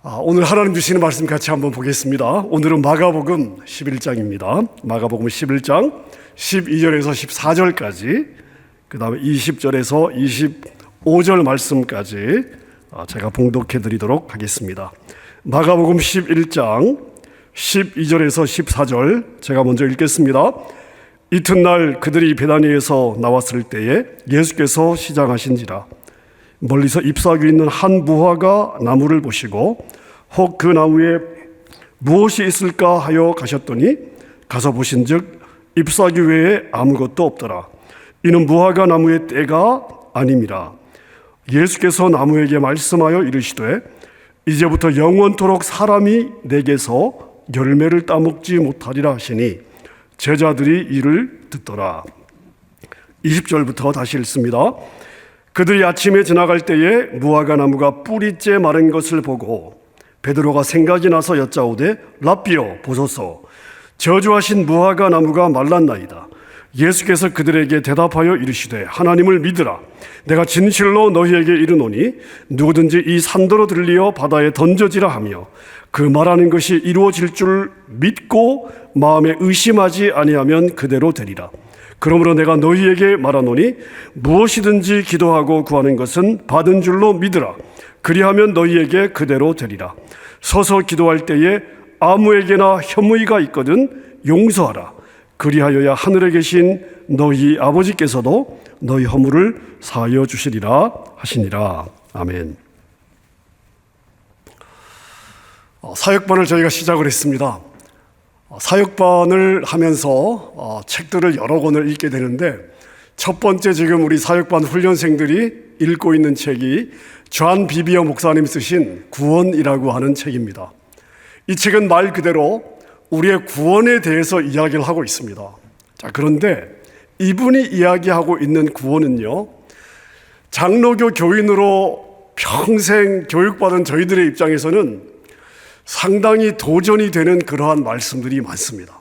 오늘 하나님 주시는 말씀 같이 한번 보겠습니다. 오늘은 마가복음 11장입니다. 마가복음 11장 12절에서 14절까지, 그 다음에 20절에서 25절 말씀까지 제가 봉독해 드리도록 하겠습니다. 마가복음 11장 12절에서 14절 제가 먼저 읽겠습니다. 이튿날 그들이 베다니에서 나왔을 때에 예수께서 시장하신지라 멀리서 잎사귀 있는 한 무화과 나무를 보시고 혹 그 나무에 무엇이 있을까 하여 가셨더니 가서 보신즉 잎사귀 외에 아무것도 없더라. 이는 무화과 나무의 때가 아님이라. 예수께서 나무에게 말씀하여 이르시되 이제부터 영원토록 사람이 내게서 열매를 따먹지 못하리라 하시니 제자들이 이를 듣더라. 20절부터 다시 읽습니다. 그들이 아침에 지나갈 때에 무화과 나무가 뿌리째 마른 것을 보고 베드로가 생각이 나서 여짜오되 랍비여 보소서 저주하신 무화과 나무가 말랐나이다. 예수께서 그들에게 대답하여 이르시되 하나님을 믿으라. 내가 진실로 너희에게 이르노니 누구든지 이 산더러 들리어 바다에 던져지라 하며 그 말하는 것이 이루어질 줄 믿고 마음에 의심하지 아니하면 그대로 되리라. 그러므로 내가 너희에게 말하노니 무엇이든지 기도하고 구하는 것은 받은 줄로 믿으라. 그리하면 너희에게 그대로 되리라. 서서 기도할 때에 아무에게나 혐의가 있거든 용서하라. 그리하여야 하늘에 계신 너희 아버지께서도 너희 허물을 사하여 주시리라 하시니라. 아멘. 사역반을 저희가 시작을 했습니다. 사역반을 하면서 책들을 여러 권을 읽게 되는데 첫 번째 지금 우리 사역반 훈련생들이 읽고 있는 책이 존 비비어 목사님 쓰신 구원이라고 하는 책입니다. 이 책은 말 그대로 우리의 구원에 대해서 이야기를 하고 있습니다. 자, 그런데 이분이 이야기하고 있는 구원은요, 장로교 교인으로 평생 교육받은 저희들의 입장에서는 상당히 도전이 되는 그러한 말씀들이 많습니다.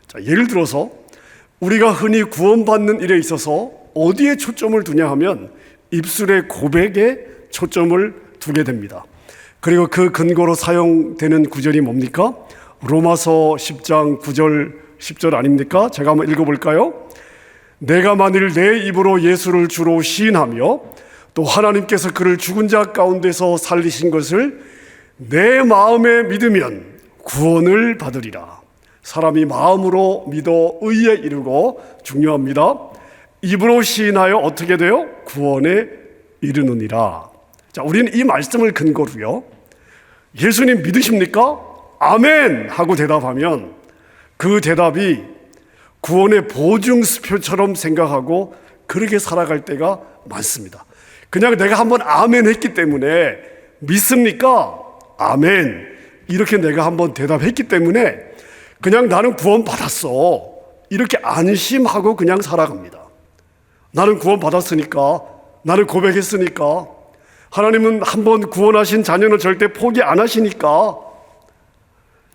자, 예를 들어서 우리가 흔히 구원받는 일에 있어서 어디에 초점을 두냐 하면 입술의 고백에 초점을 두게 됩니다. 그리고 그 근거로 사용되는 구절이 뭡니까? 로마서 10장 9절 10절 아닙니까? 제가 한번 읽어볼까요? 내가 만일 내 입으로 예수를 주로 시인하며 또 하나님께서 그를 죽은 자 가운데서 살리신 것을 내 마음에 믿으면 구원을 받으리라. 사람이 마음으로 믿어 의에 이르고, 중요합니다, 입으로 시인하여 어떻게 돼요? 구원에 이르느니라. 자, 우리는 이 말씀을 근거로요, 예수님 믿으십니까? 아멘 하고 대답하면 그 대답이 구원의 보증수표처럼 생각하고 그렇게 살아갈 때가 많습니다. 그냥 내가 한번 아멘 했기 때문에 믿습니까? 아멘 이렇게 내가 한번 대답했기 때문에 그냥 나는 구원 받았어 이렇게 안심하고 그냥 살아갑니다. 나는 구원 받았으니까, 나는 고백했으니까, 하나님은 한번 구원하신 자녀는 절대 포기 안 하시니까.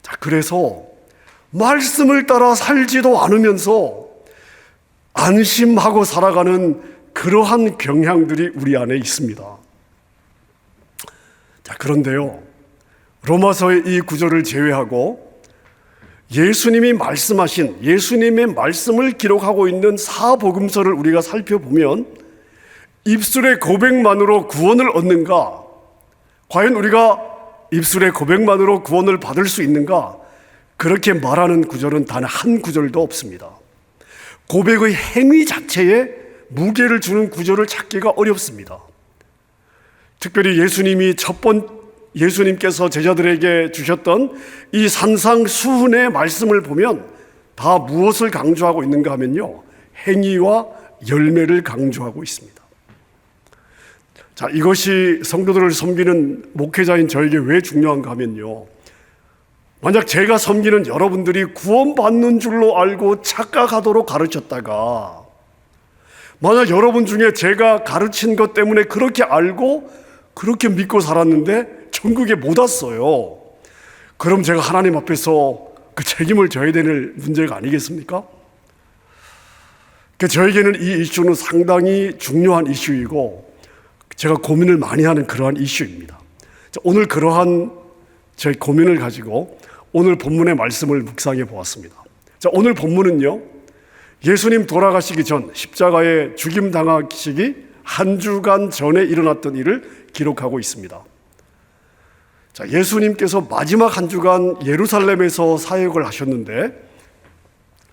자, 그래서 말씀을 따라 살지도 않으면서 안심하고 살아가는 그러한 경향들이 우리 안에 있습니다. 자, 그런데요, 로마서의 이 구절을 제외하고 예수님이 말씀하신, 예수님의 말씀을 기록하고 있는 사복음서를 우리가 살펴보면 입술의 고백만으로 구원을 얻는가? 과연 우리가 입술의 고백만으로 구원을 받을 수 있는가? 그렇게 말하는 구절은 단 한 구절도 없습니다. 고백의 행위 자체에 무게를 주는 구절을 찾기가 어렵습니다. 특별히 예수님께서 제자들에게 주셨던 이 산상수훈의 말씀을 보면 다 무엇을 강조하고 있는가 하면요, 행위와 열매를 강조하고 있습니다. 자, 이것이 성도들을 섬기는 목회자인 저에게 왜 중요한가 하면요, 만약 제가 섬기는 여러분들이 구원받는 줄로 알고 착각하도록 가르쳤다가, 만약 여러분 중에 제가 가르친 것 때문에 그렇게 알고 그렇게 믿고 살았는데 천국에 못 왔어요. 그럼 제가 하나님 앞에서 그 책임을 져야 되는 문제가 아니겠습니까? 저에게는 이 이슈는 상당히 중요한 이슈이고 제가 고민을 많이 하는 그러한 이슈입니다. 오늘 그러한 저희 고민을 가지고 오늘 본문의 말씀을 묵상해 보았습니다. 자, 오늘 본문은요, 예수님 돌아가시기 전 십자가에 죽임 당하시기 한 주간 전에 일어났던 일을 기록하고 있습니다. 자, 예수님께서 마지막 한 주간 예루살렘에서 사역을 하셨는데,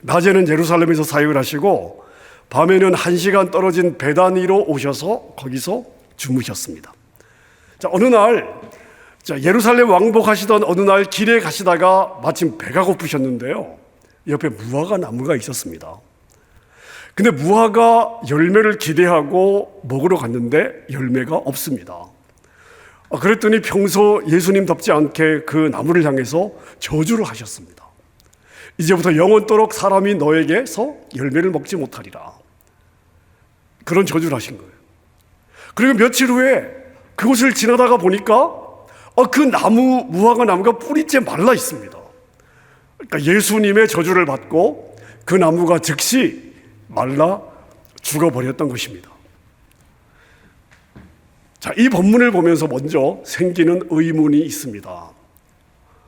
낮에는 예루살렘에서 사역을 하시고 밤에는 1시간 떨어진 베다니로 오셔서 거기서 주무셨습니다. 자, 어느 날 예루살렘 왕복하시던 어느 날 길에 가시다가 마침 배가 고프셨는데요, 옆에 무화과 나무가 있었습니다. 근데 무화과 열매를 기대하고 먹으러 갔는데 열매가 없습니다. 그랬더니 평소 예수님답지 않게 그 나무를 향해서 저주를 하셨습니다. 이제부터 영원토록 사람이 너에게서 열매를 먹지 못하리라. 그런 저주를 하신 거예요. 그리고 며칠 후에 그곳을 지나다가 보니까 그 나무, 무화과 나무가 뿌리째 말라 있습니다. 그러니까 예수님의 저주를 받고 그 나무가 즉시 말라 죽어버렸던 것입니다. 자, 이 본문을 보면서 먼저 생기는 의문이 있습니다.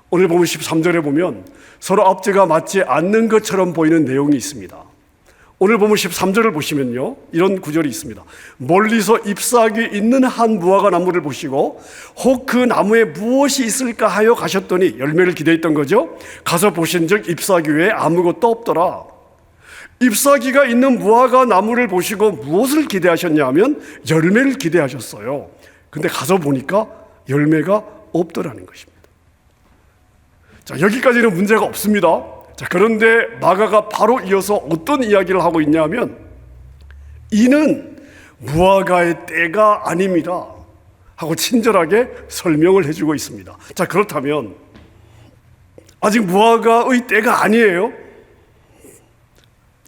오늘 보면 13절에 보면 서로 앞뒤가 맞지 않는 것처럼 보이는 내용이 있습니다. 오늘 보면 13절을 보시면요, 이런 구절이 있습니다. 멀리서 잎사귀 있는 한 무화과 나무를 보시고 혹 그 나무에 무엇이 있을까 하여 가셨더니, 열매를 기대했던 거죠. 가서 보신즉 잎사귀 외에 아무것도 없더라. 잎사귀가 있는 무화과 나무를 보시고 무엇을 기대하셨냐 하면 열매를 기대하셨어요. 근데 가서 보니까 열매가 없더라는 것입니다. 자, 여기까지는 문제가 없습니다. 자, 그런데 마가가 바로 이어서 어떤 이야기를 하고 있냐면, 이는 무화과의 때가 아닙니다 하고 친절하게 설명을 해주고 있습니다. 자, 그렇다면 아직 무화과의 때가 아니에요.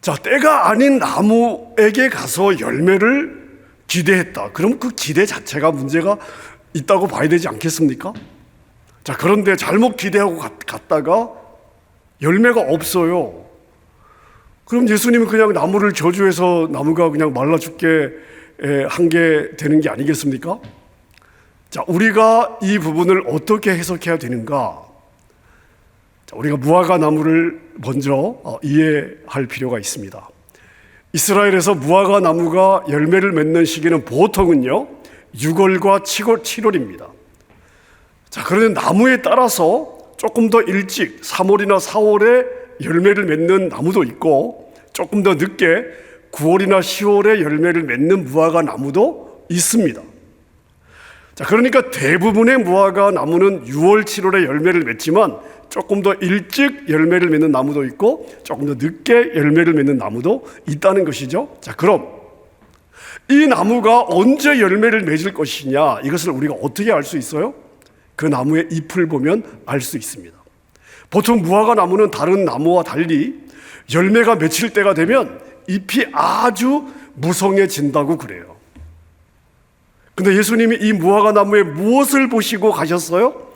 자, 때가 아닌 나무에게 가서 열매를 기대했다. 그럼 그 기대 자체가 문제가 있다고 봐야 되지 않겠습니까? 자, 그런데 잘못 기대하고 갔다가 열매가 없어요. 그럼 예수님은 그냥 나무를 저주해서 나무가 그냥 말라 죽게 한 게 되는 게 아니겠습니까? 자, 우리가 이 부분을 어떻게 해석해야 되는가? 자, 우리가 무화과 나무를 먼저 이해할 필요가 있습니다. 이스라엘에서 무화과 나무가 열매를 맺는 시기는 보통은요 6월과 7월입니다. 자, 그런데 나무에 따라서 조금 더 일찍 3월이나 4월에 열매를 맺는 나무도 있고, 조금 더 늦게 9월이나 10월에 열매를 맺는 무화과 나무도 있습니다. 자, 그러니까 대부분의 무화과 나무는 6월, 7월에 열매를 맺지만 조금 더 일찍 열매를 맺는 나무도 있고 조금 더 늦게 열매를 맺는 나무도 있다는 것이죠. 자, 그럼 이 나무가 언제 열매를 맺을 것이냐, 이것을 우리가 어떻게 알 수 있어요? 그 나무의 잎을 보면 알 수 있습니다. 보통 무화과 나무는 다른 나무와 달리 열매가 맺힐 때가 되면 잎이 아주 무성해진다고 그래요. 근데 예수님이 이 무화과 나무에 무엇을 보시고 가셨어요?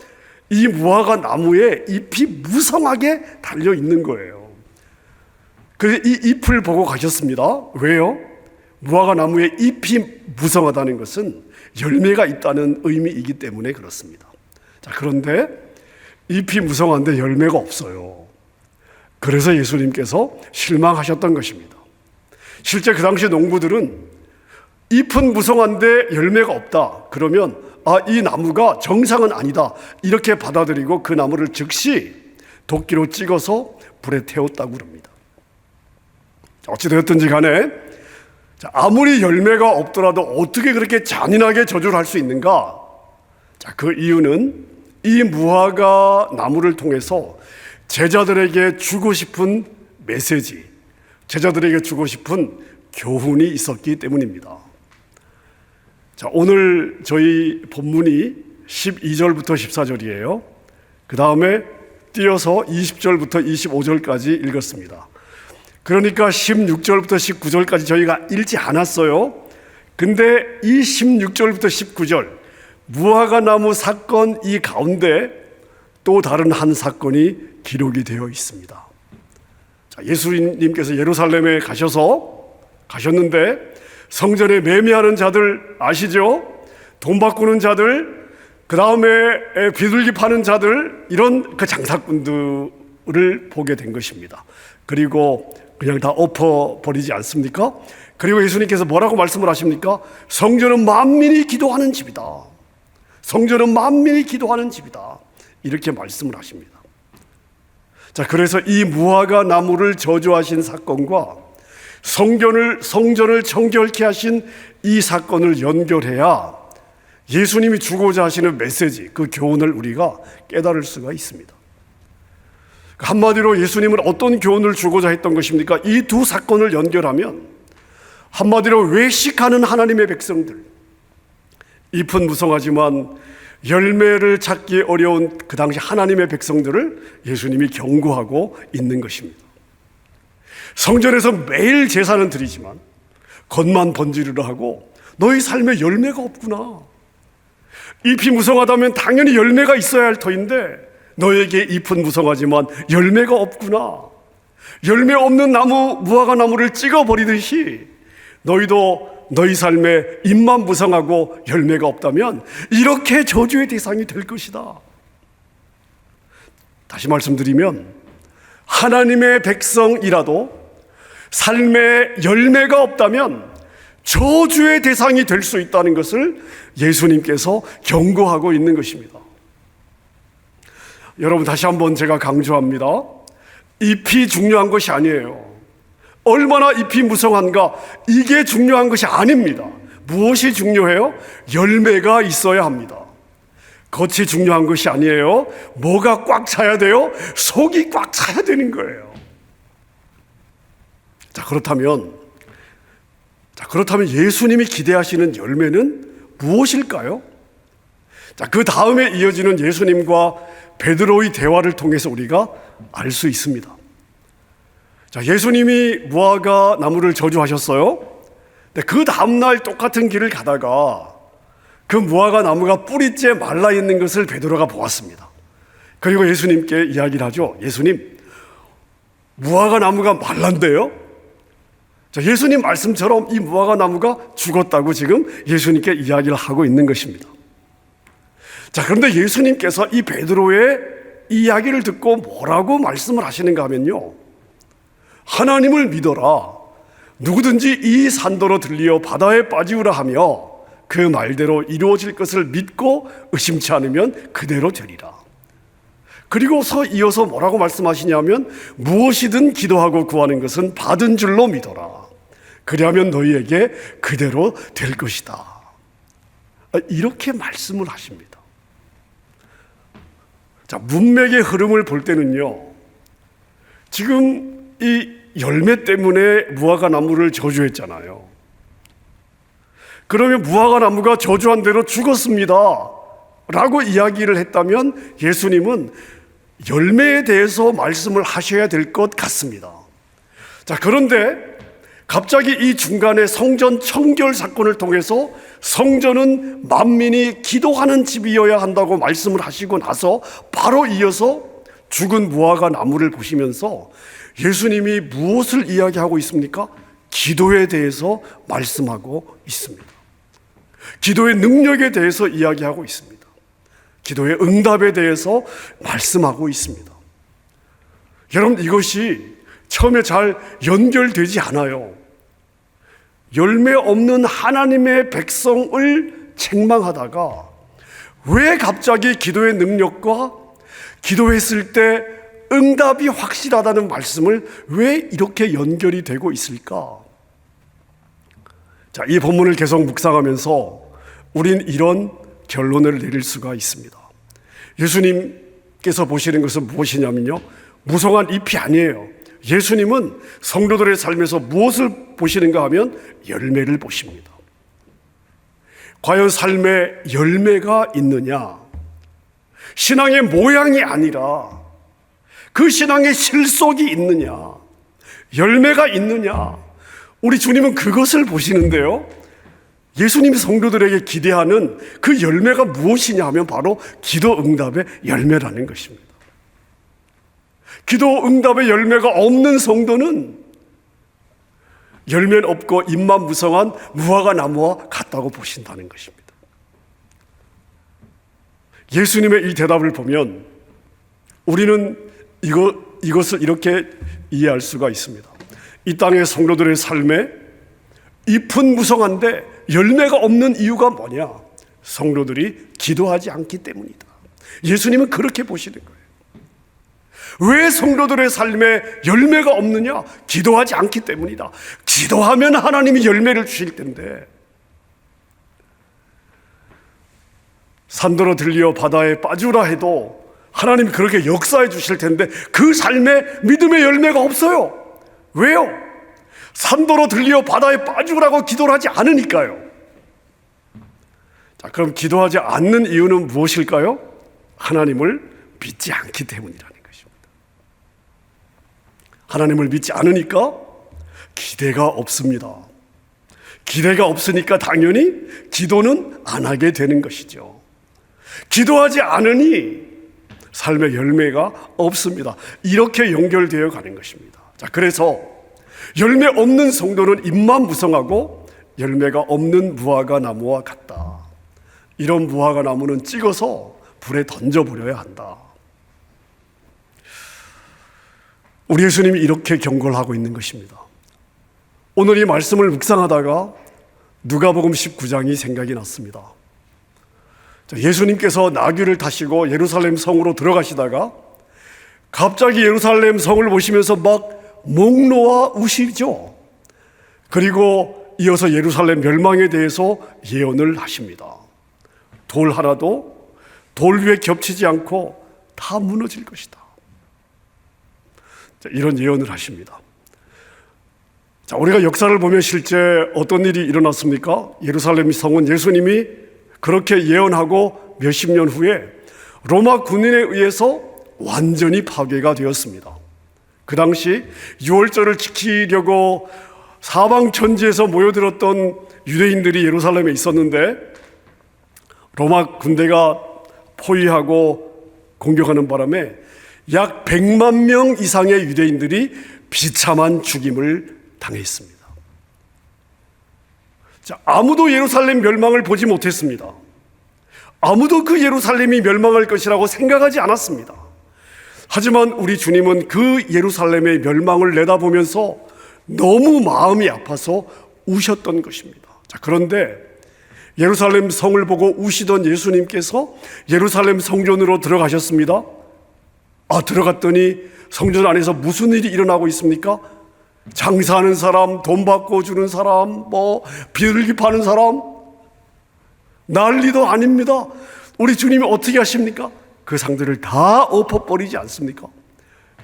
이 무화과 나무에 잎이 무성하게 달려 있는 거예요. 그래서 이 잎을 보고 가셨습니다. 왜요? 무화과 나무의 잎이 무성하다는 것은 열매가 있다는 의미이기 때문에 그렇습니다. 자, 그런데 잎이 무성한데 열매가 없어요. 그래서 예수님께서 실망하셨던 것입니다. 실제 그 당시 농부들은 잎은 무성한데 열매가 없다. 그러면 이 나무가 정상은 아니다, 이렇게 받아들이고 그 나무를 즉시 도끼로 찍어서 불에 태웠다고 합니다. 어찌되었든지 간에 아무리 열매가 없더라도 어떻게 그렇게 잔인하게 저주를 할 수 있는가? 자, 그 이유는 이 무화과 나무를 통해서 제자들에게 주고 싶은 메시지, 제자들에게 주고 싶은 교훈이 있었기 때문입니다. 자, 오늘 저희 본문이 12절부터 14절이에요. 그 다음에 띄어서 20절부터 25절까지 읽었습니다. 그러니까 16절부터 19절까지 저희가 읽지 않았어요. 근데 이 16절부터 19절 무화과 나무 사건 이 가운데 또 다른 한 사건이 기록이 되어 있습니다. 자, 예수님께서 예루살렘에 가셨는데 성전에 매매하는 자들 아시죠? 돈 바꾸는 자들, 그 다음에 비둘기 파는 자들, 이런 그 장사꾼들을 보게 된 것입니다. 그리고 그냥 다 엎어버리지 않습니까? 그리고 예수님께서 뭐라고 말씀을 하십니까? 성전은 만민이 기도하는 집이다. 성전은 만민이 기도하는 집이다. 이렇게 말씀을 하십니다. 자, 그래서 이 무화과 나무를 저주하신 사건과 성전을 정결케 하신 이 사건을 연결해야 예수님이 주고자 하시는 메시지, 그 교훈을 우리가 깨달을 수가 있습니다. 한마디로 예수님은 어떤 교훈을 주고자 했던 것입니까? 이 두 사건을 연결하면 한마디로 외식하는 하나님의 백성들, 잎은 무성하지만 열매를 찾기 어려운 그 당시 하나님의 백성들을 예수님이 경고하고 있는 것입니다. 성전에서 매일 제사는 드리지만 겉만 번지르르 하고 너희 삶에 열매가 없구나. 잎이 무성하다면 당연히 열매가 있어야 할 터인데 너에게 잎은 무성하지만 열매가 없구나. 열매 없는 나무, 무화과 나무를 찍어버리듯이 너희도 너희 삶에 잎만 무성하고 열매가 없다면 이렇게 저주의 대상이 될 것이다. 다시 말씀드리면 하나님의 백성이라도 삶에 열매가 없다면 저주의 대상이 될 수 있다는 것을 예수님께서 경고하고 있는 것입니다. 여러분, 다시 한번 제가 강조합니다. 잎이 중요한 것이 아니에요. 얼마나 잎이 무성한가, 이게 중요한 것이 아닙니다. 무엇이 중요해요? 열매가 있어야 합니다. 겉이 중요한 것이 아니에요. 뭐가 꽉 차야 돼요? 속이 꽉 차야 되는 거예요. 자, 그렇다면 예수님이 기대하시는 열매는 무엇일까요? 자, 그 다음에 이어지는 예수님과 베드로의 대화를 통해서 우리가 알 수 있습니다. 자, 예수님이 무화과 나무를 저주하셨어요. 근데 그 다음날 똑같은 길을 가다가 그 무화과 나무가 뿌리째 말라 있는 것을 베드로가 보았습니다. 그리고 예수님께 이야기를 하죠. 예수님, 무화과 나무가 말란데요? 자, 예수님 말씀처럼 이 무화과 나무가 죽었다고 지금 예수님께 이야기를 하고 있는 것입니다. 자, 그런데 예수님께서 이 베드로의 이야기를 듣고 뭐라고 말씀을 하시는가 하면요, 하나님을 믿어라. 누구든지 이 산도로 들리어 바다에 빠지우라 하며 그 말대로 이루어질 것을 믿고 의심치 않으면 그대로 되리라. 그리고서 이어서 뭐라고 말씀하시냐면 무엇이든 기도하고 구하는 것은 받은 줄로 믿어라. 그리하면 너희에게 그대로 될 것이다. 이렇게 말씀을 하십니다. 자, 문맥의 흐름을 볼 때는요, 지금 이 열매 때문에 무화과 나무를 저주했잖아요. 그러면 무화과 나무가 저주한 대로 죽었습니다 라고 이야기를 했다면 예수님은 열매에 대해서 말씀을 하셔야 될 것 같습니다. 자, 그런데 갑자기 이 중간에 성전 청결 사건을 통해서 성전은 만민이 기도하는 집이어야 한다고 말씀을 하시고 나서 바로 이어서 죽은 무화과 나무를 보시면서 예수님이 무엇을 이야기하고 있습니까? 기도에 대해서 말씀하고 있습니다. 기도의 능력에 대해서 이야기하고 있습니다. 기도의 응답에 대해서 말씀하고 있습니다. 여러분, 이것이 처음에 잘 연결되지 않아요. 열매 없는 하나님의 백성을 책망하다가 왜 갑자기 기도의 능력과 기도했을 때 응답이 확실하다는 말씀을 왜 이렇게 연결이 되고 있을까? 자, 이 본문을 계속 묵상하면서 우린 이런 결론을 내릴 수가 있습니다. 예수님께서 보시는 것은 무엇이냐면요, 무성한 잎이 아니에요. 예수님은 성도들의 삶에서 무엇을 보시는가 하면 열매를 보십니다. 과연 삶에 열매가 있느냐? 신앙의 모양이 아니라 그 신앙의 실속이 있느냐, 열매가 있느냐, 우리 주님은 그것을 보시는데요, 예수님이 성도들에게 기대하는 그 열매가 무엇이냐 하면 바로 기도 응답의 열매라는 것입니다. 기도 응답의 열매가 없는 성도는 열매는 없고 잎만 무성한 무화과 나무와 같다고 보신다는 것입니다. 예수님의 이 대답을 보면 우리는 이것을 이렇게 이해할 수가 있습니다. 이 땅의 성도들의 삶에 잎은 무성한데 열매가 없는 이유가 뭐냐? 성도들이 기도하지 않기 때문이다. 예수님은 그렇게 보시는 거예요. 왜 성도들의 삶에 열매가 없느냐? 기도하지 않기 때문이다. 기도하면 하나님이 열매를 주실 텐데, 산더러 들리어 바다에 빠지라 해도 하나님이 그렇게 역사해 주실 텐데 그 삶에 믿음의 열매가 없어요. 왜요? 산더러 들리어 바다에 빠지라고 기도를 하지 않으니까요. 자, 그럼 기도하지 않는 이유는 무엇일까요? 하나님을 믿지 않기 때문이라는 것입니다. 하나님을 믿지 않으니까 기대가 없습니다. 기대가 없으니까 당연히 기도는 안 하게 되는 것이죠. 기도하지 않으니 삶의 열매가 없습니다. 이렇게 연결되어 가는 것입니다. 자, 그래서 열매 없는 성도는 잎만 무성하고 열매가 없는 무화과 나무와 같다. 이런 무화과 나무는 찍어서 불에 던져버려야 한다. 우리 예수님이 이렇게 경고를 하고 있는 것입니다. 오늘 이 말씀을 묵상하다가 누가복음 19장이 생각이 났습니다. 예수님께서 나귀를 타시고 예루살렘 성으로 들어가시다가 갑자기 예루살렘 성을 보시면서 막 목 놓아 우시죠. 그리고 이어서 예루살렘 멸망에 대해서 예언을 하십니다. 돌 하나도 돌 위에 겹치지 않고 다 무너질 것이다. 이런 예언을 하십니다. 자, 우리가 역사를 보면 실제 어떤 일이 일어났습니까? 예루살렘 성은 예수님이 그렇게 예언하고 몇십 년 후에 로마 군인에 의해서 완전히 파괴가 되었습니다. 그 당시 유월절을 지키려고 사방 천지에서 모여들었던 유대인들이 예루살렘에 있었는데 로마 군대가 포위하고 공격하는 바람에 약 100만 명 이상의 유대인들이 비참한 죽임을 당했습니다. 자, 아무도 예루살렘 멸망을 보지 못했습니다. 아무도 그 예루살렘이 멸망할 것이라고 생각하지 않았습니다. 하지만 우리 주님은 그 예루살렘의 멸망을 내다보면서 너무 마음이 아파서 우셨던 것입니다. 자, 그런데 예루살렘 성을 보고 우시던 예수님께서 예루살렘 성전으로 들어가셨습니다. 들어갔더니 성전 안에서 무슨 일이 일어나고 있습니까? 장사하는 사람, 돈 받고 주는 사람, 비둘기 파는 사람, 난리도 아닙니다. 우리 주님이 어떻게 하십니까? 그 상들을 다 엎어버리지 않습니까?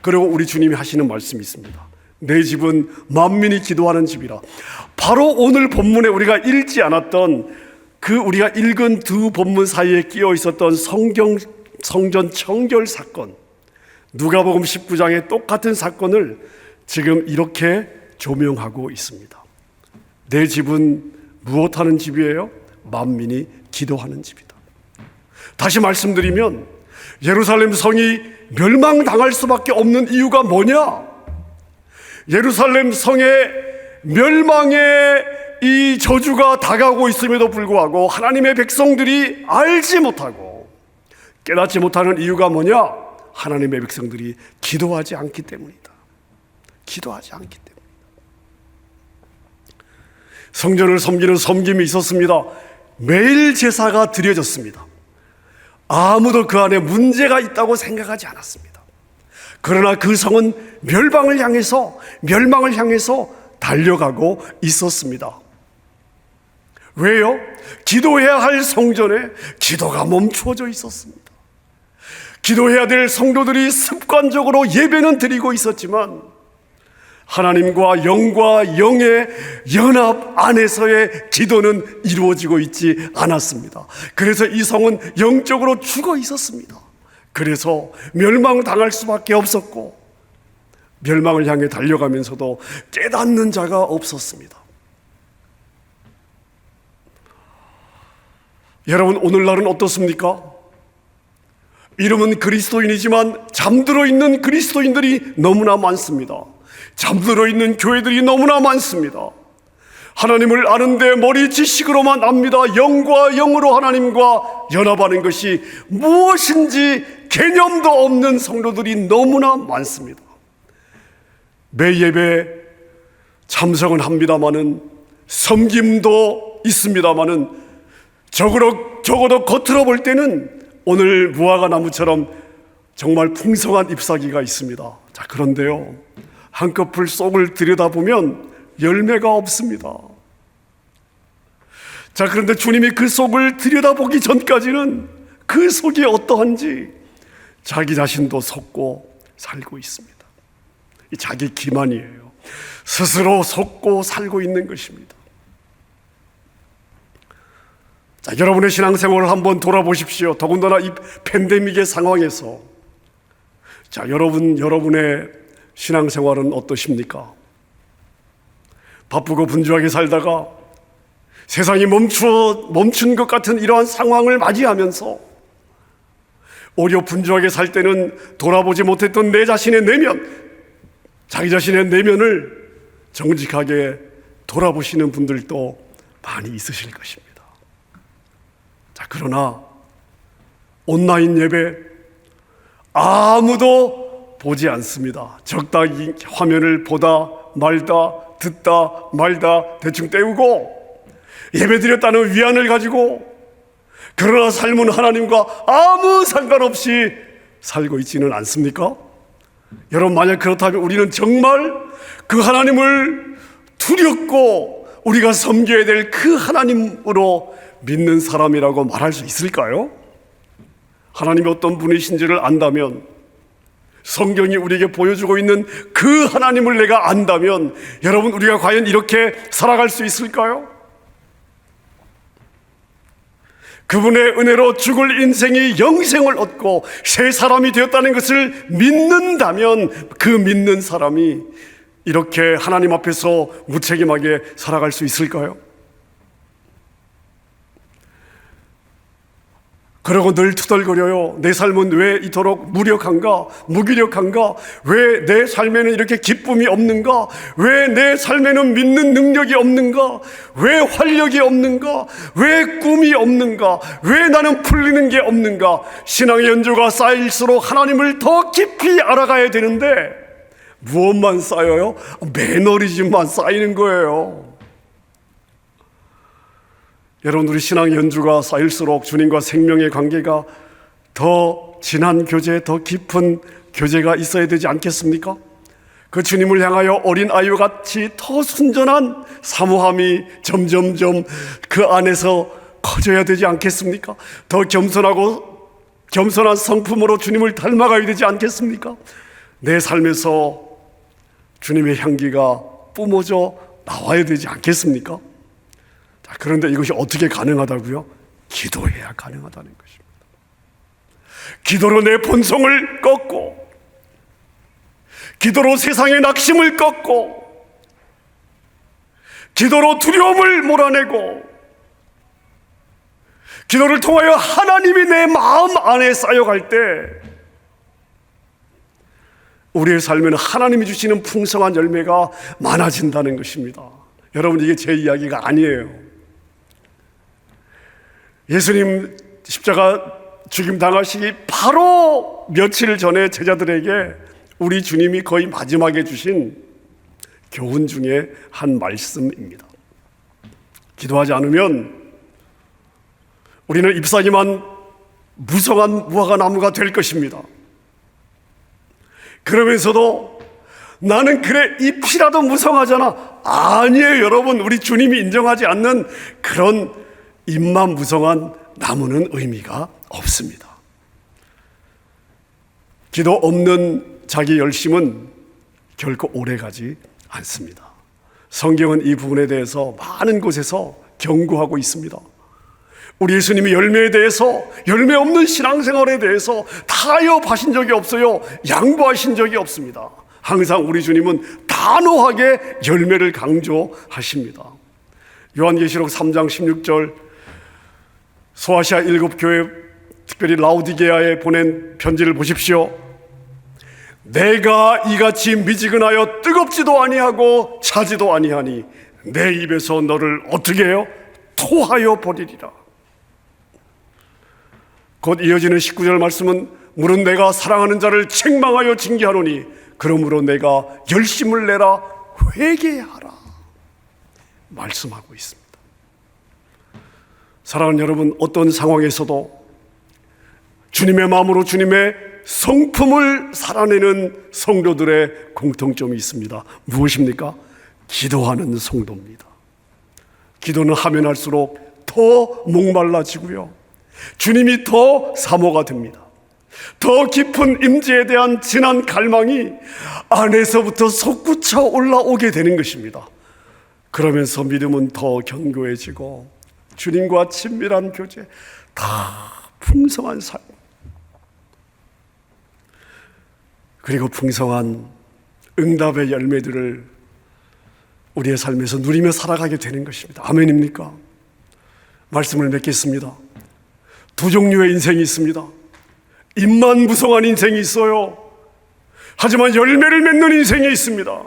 그리고 우리 주님이 하시는 말씀이 있습니다. 내 집은 만민이 기도하는 집이라. 바로 오늘 본문에 우리가 읽지 않았던 그 우리가 읽은 두 본문 사이에 끼어 있었던 성전 청결 사건, 누가복음 19장의 똑같은 사건을 지금 이렇게 조명하고 있습니다. 내 집은 무엇하는 집이에요? 만민이 기도하는 집이다. 다시 말씀드리면 예루살렘 성이 멸망당할 수밖에 없는 이유가 뭐냐? 예루살렘 성의 멸망의 이 저주가 다가오고 있음에도 불구하고 하나님의 백성들이 알지 못하고 깨닫지 못하는 이유가 뭐냐? 하나님의 백성들이 기도하지 않기 때문이다. 기도하지 않기 때문이다. 성전을 섬기는 섬김이 있었습니다. 매일 제사가 드려졌습니다. 아무도 그 안에 문제가 있다고 생각하지 않았습니다. 그러나 그 성은 멸망을 향해서 달려가고 있었습니다. 왜요? 기도해야 할 성전에 기도가 멈추어져 있었습니다. 기도해야 될 성도들이 습관적으로 예배는 드리고 있었지만 하나님과 영과 영의 연합 안에서의 기도는 이루어지고 있지 않았습니다. 그래서 이 성은 영적으로 죽어 있었습니다. 그래서 멸망당할 수밖에 없었고 멸망을 향해 달려가면서도 깨닫는 자가 없었습니다. 여러분, 오늘날은 어떻습니까? 이름은 그리스도인이지만 잠들어 있는 그리스도인들이 너무나 많습니다. 잠들어 있는 교회들이 너무나 많습니다. 하나님을 아는데 머리 지식으로만 압니다. 영과 영으로 하나님과 연합하는 것이 무엇인지 개념도 없는 성도들이 너무나 많습니다. 매 예배 참석은 합니다마는, 섬김도 있습니다마는, 적어도 겉으로 볼 때는 오늘 무화과 나무처럼 정말 풍성한 잎사귀가 있습니다. 자, 그런데요, 한꺼풀 속을 들여다보면 열매가 없습니다. 자, 그런데 주님이 그 속을 들여다보기 전까지는 그 속이 어떠한지 자기 자신도 속고 살고 있습니다. 이 자기 기만이에요. 스스로 속고 살고 있는 것입니다. 자, 여러분의 신앙생활을 한번 돌아보십시오. 더군다나 이 팬데믹의 상황에서. 자, 여러분의 신앙생활은 어떠십니까? 바쁘고 분주하게 살다가 세상이 멈춘 것 같은 이러한 상황을 맞이하면서 오히려 분주하게 살 때는 돌아보지 못했던 내 자신의 내면, 자기 자신의 내면을 정직하게 돌아보시는 분들도 많이 있으실 것입니다. 자, 그러나 온라인 예배 아무도 보지 않습니다. 적당히 화면을 보다 말다, 듣다 말다 대충 때우고 예배드렸다는 위안을 가지고, 그러나 삶은 하나님과 아무 상관없이 살고 있지는 않습니까? 여러분, 만약 그렇다면 우리는 정말 그 하나님을 두렵고 우리가 섬겨야 될 그 하나님으로 믿는 사람이라고 말할 수 있을까요? 하나님이 어떤 분이신지를 안다면, 성경이 우리에게 보여주고 있는 그 하나님을 내가 안다면, 여러분, 우리가 과연 이렇게 살아갈 수 있을까요? 그분의 은혜로 죽을 인생이 영생을 얻고 새 사람이 되었다는 것을 믿는다면, 그 믿는 사람이 이렇게 하나님 앞에서 무책임하게 살아갈 수 있을까요? 그러고 늘 투덜거려요. 내 삶은 왜 이토록 무력한가, 무기력한가? 왜 내 삶에는 이렇게 기쁨이 없는가? 왜 내 삶에는 믿는 능력이 없는가? 왜 활력이 없는가? 왜 꿈이 없는가? 왜 나는 풀리는 게 없는가? 신앙의 연조가 쌓일수록 하나님을 더 깊이 알아가야 되는데 무엇만 쌓여요? 매너리즘만 쌓이는 거예요. 여러분, 우리 신앙 연주가 쌓일수록 주님과 생명의 관계가 더 진한 교제, 더 깊은 교제가 있어야 되지 않겠습니까? 그 주님을 향하여 어린 아이와 같이 더 순전한 사모함이 점점점 그 안에서 커져야 되지 않겠습니까? 더 겸손한 성품으로 주님을 닮아가야 되지 않겠습니까? 내 삶에서 주님의 향기가 뿜어져 나와야 되지 않겠습니까? 그런데 이것이 어떻게 가능하다고요? 기도해야 가능하다는 것입니다. 기도로 내 본성을 꺾고, 기도로 세상의 낙심을 꺾고, 기도로 두려움을 몰아내고, 기도를 통하여 하나님이 내 마음 안에 쌓여갈 때 우리의 삶에는 하나님이 주시는 풍성한 열매가 많아진다는 것입니다. 여러분, 이게 제 이야기가 아니에요. 예수님 십자가 죽임 당하시기 바로 며칠 전에 제자들에게 우리 주님이 거의 마지막에 주신 교훈 중에 한 말씀입니다. 기도하지 않으면 우리는 잎사귀만 무성한 무화과 나무가 될 것입니다. 그러면서도 나는 그래 잎이라도 무성하잖아. 아니에요, 여러분. 우리 주님이 인정하지 않는 그런 잎만 무성한 나무는 의미가 없습니다. 기도 없는 자기 열심은 결코 오래가지 않습니다. 성경은 이 부분에 대해서 많은 곳에서 경고하고 있습니다. 우리 예수님이 열매에 대해서, 열매 없는 신앙생활에 대해서 타협하신 적이 없어요. 양보하신 적이 없습니다. 항상 우리 주님은 단호하게 열매를 강조하십니다. 요한계시록 3장 16절, 소아시아 7교회, 특별히 라우디게아에 보낸 편지를 보십시오. 내가 이같이 미지근하여 뜨겁지도 아니하고 차지도 아니하니 내 입에서 너를 어떻게 해요? 토하여 버리리라. 곧 이어지는 19절 말씀은 물은 내가 사랑하는 자를 책망하여 징계하노니 그러므로 내가 열심을 내라 회개하라 말씀하고 있습니다. 사랑하는 여러분, 어떤 상황에서도 주님의 마음으로 주님의 성품을 살아내는 성도들의 공통점이 있습니다. 무엇입니까? 기도하는 성도입니다. 기도는 하면 할수록 더 목말라지고요, 주님이 더 사모가 됩니다. 더 깊은 임재에 대한 진한 갈망이 안에서부터 솟구쳐 올라오게 되는 것입니다. 그러면서 믿음은 더 견고해지고 주님과 친밀한 교제, 다 풍성한 삶, 그리고 풍성한 응답의 열매들을 우리의 삶에서 누리며 살아가게 되는 것입니다. 아멘입니까? 말씀을 맺겠습니다. 두 종류의 인생이 있습니다. 입만 무성한 인생이 있어요. 하지만 열매를 맺는 인생이 있습니다.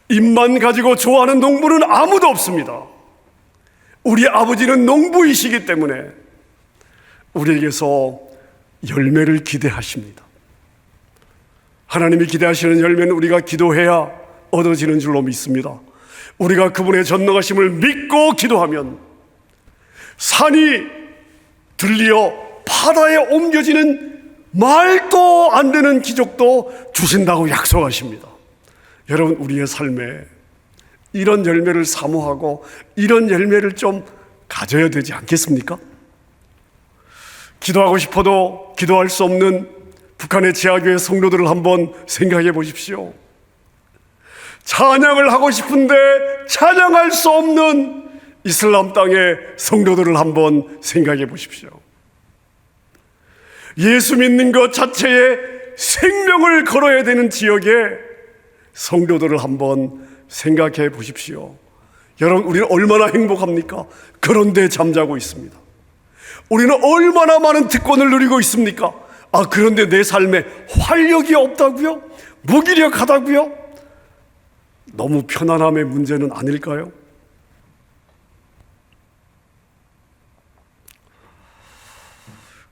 입만 가지고 좋아하는 농부는 아무도 없습니다. 우리 아버지는 농부이시기 때문에 우리에게서 열매를 기대하십니다. 하나님이 기대하시는 열매는 우리가 기도해야 얻어지는 줄로 믿습니다. 우리가 그분의 전능하심을 믿고 기도하면 산이 들리어 바다에 옮겨지는 말도 안 되는 기적도 주신다고 약속하십니다. 여러분, 우리의 삶에 이런 열매를 사모하고 이런 열매를 좀 가져야 되지 않겠습니까? 기도하고 싶어도 기도할 수 없는 북한의 지하교회 성도들을 한번 생각해 보십시오. 찬양을 하고 싶은데 찬양할 수 없는 이슬람 땅의 성도들을 한번 생각해 보십시오. 예수 믿는 것 자체에 생명을 걸어야 되는 지역의 성도들을 한번 생각해 보십시오. 여러분, 우리는 얼마나 행복합니까? 그런데 잠자고 있습니다. 우리는 얼마나 많은 특권을 누리고 있습니까? 그런데 내 삶에 활력이 없다고요? 무기력하다고요? 너무 편안함의 문제는 아닐까요?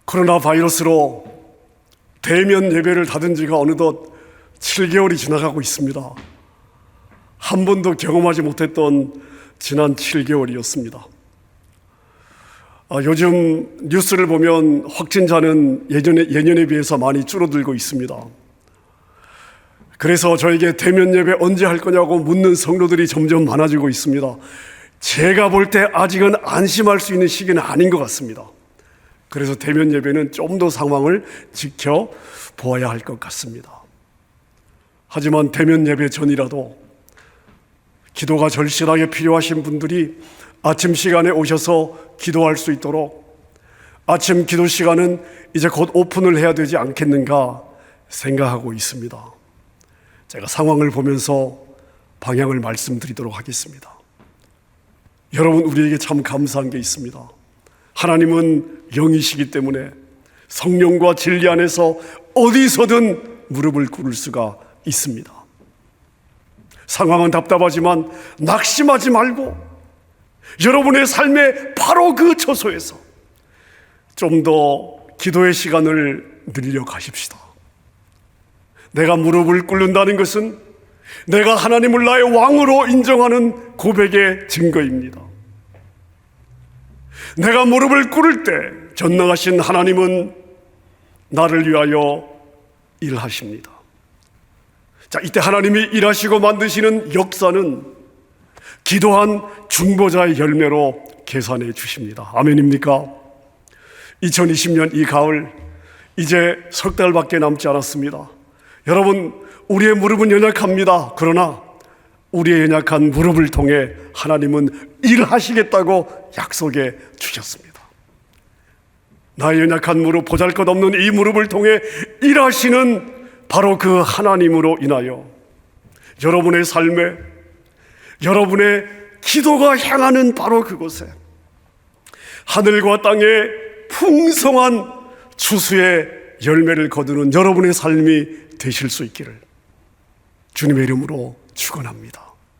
코로나 바이러스로 대면 예배를 닫은 지가 어느덧 7개월이 지나가고 있습니다. 한 번도 경험하지 못했던 지난 7개월이었습니다. 요즘 뉴스를 보면 확진자는 예년에 비해서 많이 줄어들고 있습니다. 그래서 저에게 대면 예배 언제 할 거냐고 묻는 성도들이 점점 많아지고 있습니다. 제가 볼 때 아직은 안심할 수 있는 시기는 아닌 것 같습니다. 그래서 대면 예배는 좀 더 상황을 지켜보아야 할 것 같습니다. 하지만 대면 예배 전이라도 기도가 절실하게 필요하신 분들이 아침 시간에 오셔서 기도할 수 있도록 아침 기도 시간은 이제 곧 오픈을 해야 되지 않겠는가 생각하고 있습니다. 제가 상황을 보면서 방향을 말씀드리도록 하겠습니다. 여러분, 우리에게 참 감사한 게 있습니다. 하나님은 영이시기 때문에 성령과 진리 안에서 어디서든 무릎을 꿇을 수가 있습니다. 상황은 답답하지만 낙심하지 말고 여러분의 삶의 바로 그 처소에서 좀 더 기도의 시간을 늘려 가십시다. 내가 무릎을 꿇는다는 것은 내가 하나님을 나의 왕으로 인정하는 고백의 증거입니다. 내가 무릎을 꿇을 때 전능하신 하나님은 나를 위하여 일하십니다. 자, 이때 하나님이 일하시고 만드시는 역사는 기도한 중보자의 열매로 계산해 주십니다. 아멘입니까? 2020년 이 가을 이제 석 달밖에 남지 않았습니다. 여러분, 우리의 무릎은 연약합니다. 그러나 우리의 연약한 무릎을 통해 하나님은 일하시겠다고 약속해 주셨습니다. 나의 연약한 무릎, 보잘것없는 이 무릎을 통해 일하시는 바로 그 하나님으로 인하여 여러분의 삶에, 여러분의 기도가 향하는 바로 그곳에 하늘과 땅의 풍성한 추수의 열매를 거두는 여러분의 삶이 되실 수 있기를 주님의 이름으로 축원합니다.